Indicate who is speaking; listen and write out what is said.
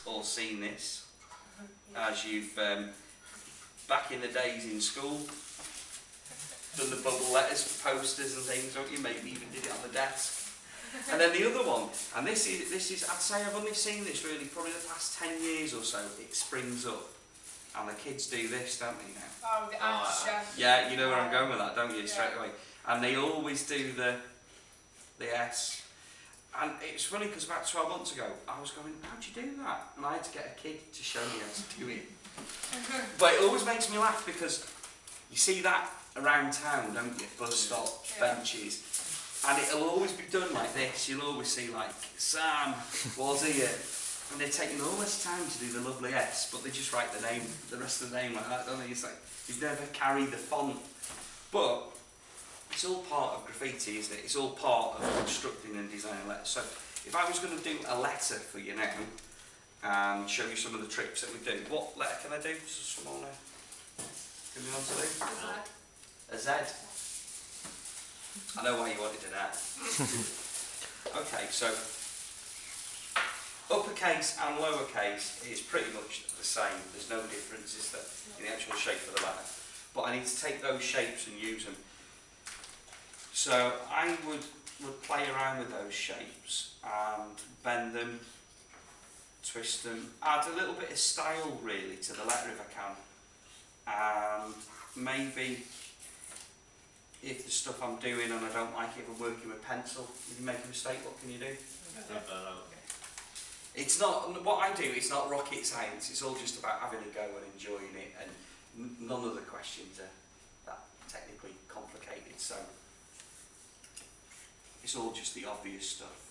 Speaker 1: all seen this, as you've, back in the days in school, done the bubble letters for posters and things, don't you? Maybe even did it on the desk. And then the other one, and this is I'd say I've only seen this really probably the past 10 years or so. It springs up, and the kids do this, don't they now?
Speaker 2: Oh, the answer.
Speaker 1: Yeah, you know where I'm going with that, don't you? Straight away. And they always do the S. And it's funny because about 12 months ago, I was going, how'd you do that? And I had to get a kid to show me how to do it. But it always makes me laugh because you see that around town, don't you? Bus stops, benches. And it'll always be done like this. You'll always see like, Sam was here. And they're taking all this time to do the lovely S, but they just write the name, the rest of the name like that, don't they? It's like, you've never carried the font. But it's all part of graffiti, isn't it? It's all part of constructing and designing letters. So if I was going to do a letter for you now, and show you some of the tricks that we do, what letter can I do? Simona, give me one to do. A Z. I know why you wanted an L. Okay, so uppercase and lowercase is pretty much the same. There's no difference, is there, in the actual shape of the letter. But I need to take those shapes and use them. So I would play around with those shapes and bend them, twist them, add a little bit of style really to the letter if I can. And maybe if the stuff I'm doing and I don't like it, if I'm working with pencil, if you make a mistake, what can you do? It's not, what I do, it's not rocket science, it's all just about having a go and enjoying it, and none of the questions are that technically complicated, so it's all just the obvious stuff.